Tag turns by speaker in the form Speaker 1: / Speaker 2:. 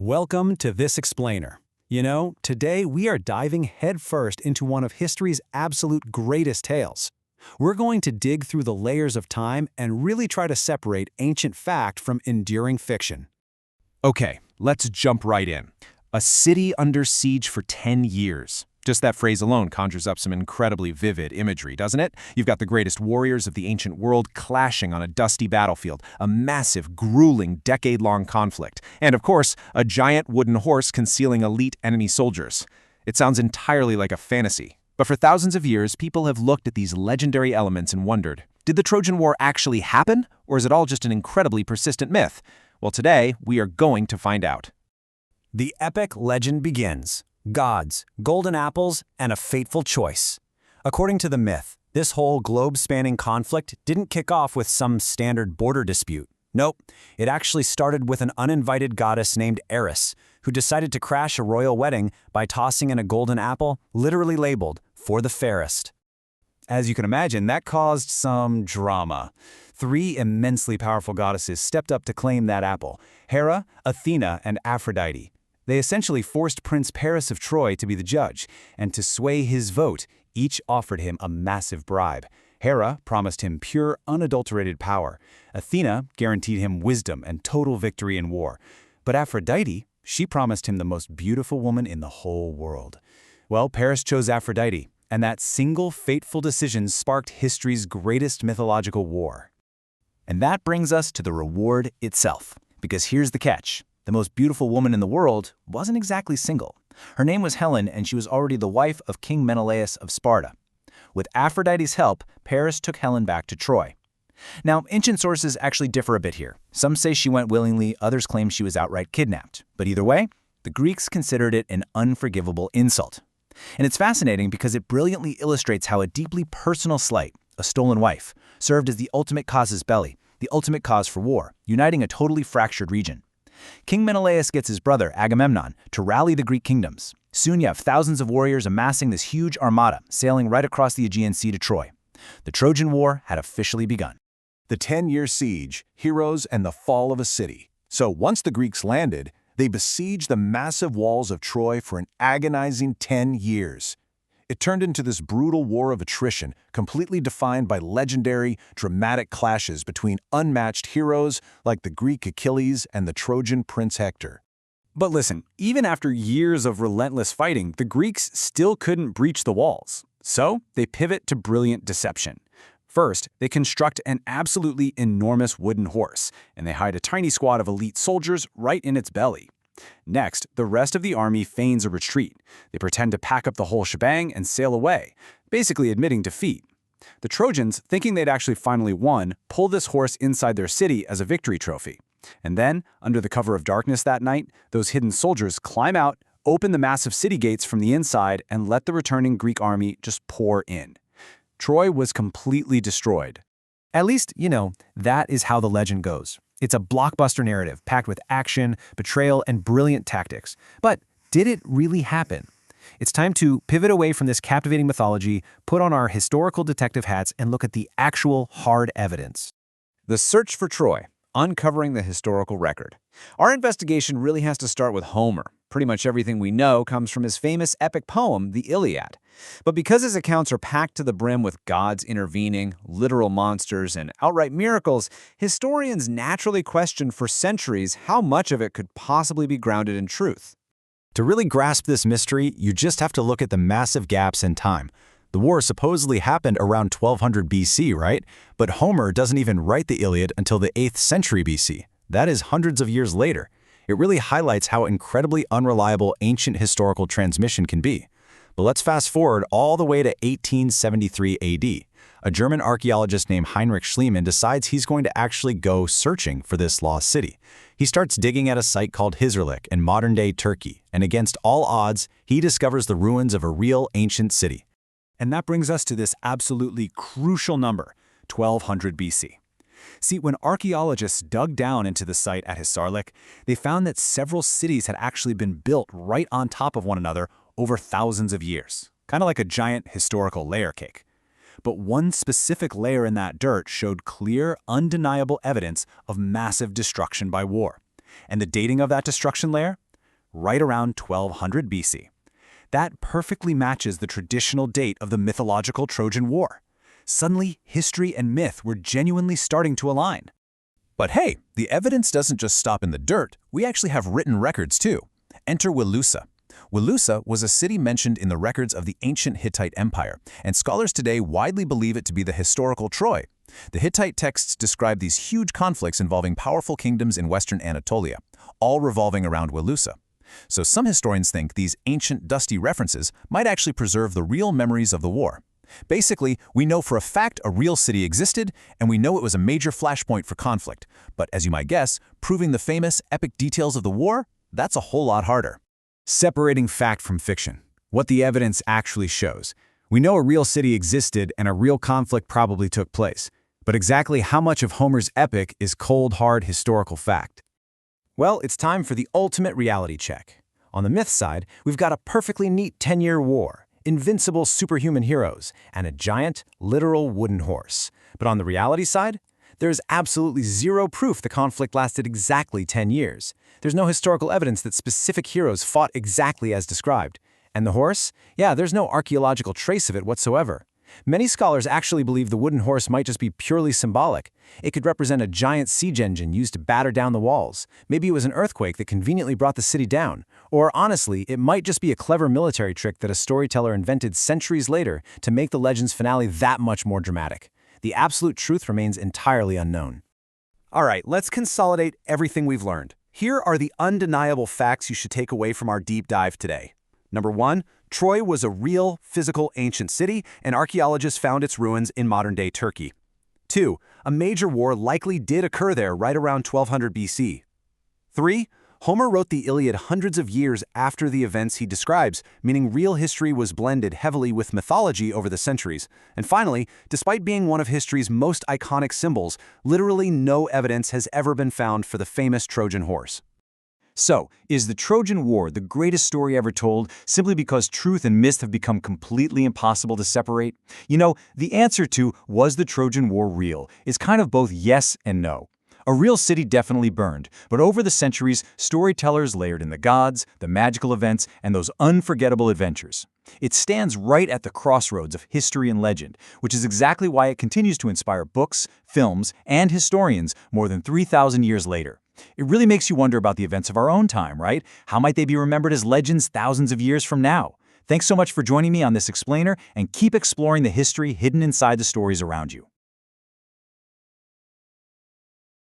Speaker 1: Welcome to This Explainer. Today we are diving headfirst into one of history's absolute greatest tales. We're going to dig through the layers of time and really try to separate ancient fact from enduring fiction.
Speaker 2: Okay, let's jump right in. A city under siege for 10 years. Just that phrase alone conjures up some incredibly vivid imagery, doesn't it? You've got the greatest warriors of the ancient world clashing on a dusty battlefield, a massive, grueling, decade-long conflict, and of course, a giant wooden horse concealing elite enemy soldiers. It sounds entirely like a fantasy. But for thousands of years, people have looked at these legendary elements and wondered, did the Trojan War actually happen, or is it all just an incredibly persistent myth? Well, today, we are going to find out.
Speaker 1: The epic legend begins. Gods, golden apples, and a fateful choice. According to the myth, this whole globe-spanning conflict didn't kick off with some standard border dispute. Nope, it actually started with an uninvited goddess named Eris, who decided to crash a royal wedding by tossing in a golden apple, literally labeled, "for the fairest." As you can imagine, that caused some drama. Three immensely powerful goddesses stepped up to claim that apple: Hera, Athena, and Aphrodite. They essentially forced Prince Paris of Troy to be the judge, and to sway his vote, each offered him a massive bribe. Hera promised him pure, unadulterated power. Athena guaranteed him wisdom and total victory in war. But Aphrodite, she promised him the most beautiful woman in the whole world. Well, Paris chose Aphrodite, and that single fateful decision sparked history's greatest mythological war. And that brings us to the reward itself. Because here's the catch. The most beautiful woman in the world wasn't exactly single. Her name was Helen, and she was already the wife of King Menelaus of Sparta. With Aphrodite's help, Paris took Helen back to Troy. Now, ancient sources actually differ a bit here. Some say she went willingly, others claim she was outright kidnapped. But either way, the Greeks considered it an unforgivable insult. And it's fascinating because it brilliantly illustrates how a deeply personal slight, a stolen wife, served as the ultimate casus belli, the ultimate cause for war, uniting a totally fractured region. King Menelaus gets his brother, Agamemnon, to rally the Greek kingdoms. Soon you have thousands of warriors amassing this huge armada, sailing right across the Aegean Sea to Troy. The Trojan War had officially begun.
Speaker 3: The 10-year siege, heroes, and the fall of a city. So once the Greeks landed, they besieged the massive walls of Troy for an agonizing 10 years. It turned into this brutal war of attrition, completely defined by legendary, dramatic clashes between unmatched heroes like the Greek Achilles and the Trojan Prince Hector.
Speaker 1: But listen, even after years of relentless fighting, the Greeks still couldn't breach the walls. So they pivot to brilliant deception. First, they construct an absolutely enormous wooden horse, and they hide a tiny squad of elite soldiers right in its belly. Next, the rest of the army feigns a retreat. They pretend to pack up the whole shebang and sail away, basically admitting defeat. The Trojans, thinking they'd actually finally won, pull this horse inside their city as a victory trophy. And then, under the cover of darkness that night, those hidden soldiers climb out, open the massive city gates from the inside, and let the returning Greek army just pour in. Troy was completely destroyed. At least, that is how the legend goes. It's a blockbuster narrative packed with action, betrayal, and brilliant tactics. But did it really happen? It's time to pivot away from this captivating mythology, put on our historical detective hats, and look at the actual hard evidence. The search for Troy, uncovering the historical record. Our investigation really has to start with Homer. Pretty much everything we know comes from his famous epic poem, the Iliad. But because his accounts are packed to the brim with gods intervening, literal monsters, and outright miracles, historians naturally question for centuries how much of it could possibly be grounded in truth. To really grasp this mystery, you just have to look at the massive gaps in time. The war supposedly happened around 1200 BC, right? But Homer doesn't even write the Iliad until the 8th century BC. That is hundreds of years later. It really highlights how incredibly unreliable ancient historical transmission can be. But let's fast forward all the way to 1873 AD. A German archaeologist named Heinrich Schliemann decides he's going to actually go searching for this lost city. He starts digging at a site called Hizarlik in modern-day Turkey, and against all odds, he discovers the ruins of a real ancient city. And that brings us to this absolutely crucial number, 1200 BC. See, when archaeologists dug down into the site at Hizarlik, they found that several cities had actually been built right on top of one another over thousands of years, kind of like a giant historical layer cake. But one specific layer in that dirt showed clear, undeniable evidence of massive destruction by war. And the dating of that destruction layer? right around 1200 BC. That perfectly matches the traditional date of the mythological Trojan War. Suddenly, history and myth were genuinely starting to align.
Speaker 2: But hey, the evidence doesn't just stop in the dirt. We actually have written records too. Enter Wilusa. Wilusa was a city mentioned in the records of the ancient Hittite Empire, and scholars today widely believe it to be the historical Troy. The Hittite texts describe these huge conflicts involving powerful kingdoms in western Anatolia, all revolving around Wilusa. So some historians think these ancient, dusty references might actually preserve the real memories of the war. Basically, we know for a fact a real city existed, and we know it was a major flashpoint for conflict. But as you might guess, proving the famous, epic details of the war, that's a whole lot harder.
Speaker 1: Separating fact from fiction. What the evidence actually shows. We know a real city existed and a real conflict probably took place. But exactly how much of Homer's epic is cold, hard historical fact? Well, it's time for the ultimate reality check. On the myth side, we've got a perfectly neat 10-year war, invincible superhuman heroes, and a giant, literal wooden horse. But on the reality side, there's absolutely zero proof the conflict lasted exactly 10 years. There's no historical evidence that specific heroes fought exactly as described. And the horse? Yeah, there's no archaeological trace of it whatsoever. Many scholars actually believe the wooden horse might just be purely symbolic. It could represent a giant siege engine used to batter down the walls. Maybe it was an earthquake that conveniently brought the city down. Or honestly, it might just be a clever military trick that a storyteller invented centuries later to make the legend's finale that much more dramatic. The absolute truth remains entirely unknown. All right, let's consolidate everything we've learned. Here are the undeniable facts you should take away from our deep dive today. Number 1, Troy was a real, physical ancient city, and archaeologists found its ruins in modern-day Turkey. 2, a major war likely did occur there right around 1200 BC. 3, Homer wrote the Iliad hundreds of years after the events he describes, meaning real history was blended heavily with mythology over the centuries. And finally, despite being one of history's most iconic symbols, literally no evidence has ever been found for the famous Trojan horse. So, is the Trojan War the greatest story ever told simply because truth and myth have become completely impossible to separate? You know, the answer to was the Trojan War real is kind of both yes and no. A real city definitely burned, but over the centuries, storytellers layered in the gods, the magical events, and those unforgettable adventures. It stands right at the crossroads of history and legend, which is exactly why it continues to inspire books, films, and historians more than 3,000 years later. It really makes you wonder about the events of our own time, right? How might they be remembered as legends thousands of years from now? Thanks so much for joining me on this explainer, and keep exploring the history hidden inside the stories around you.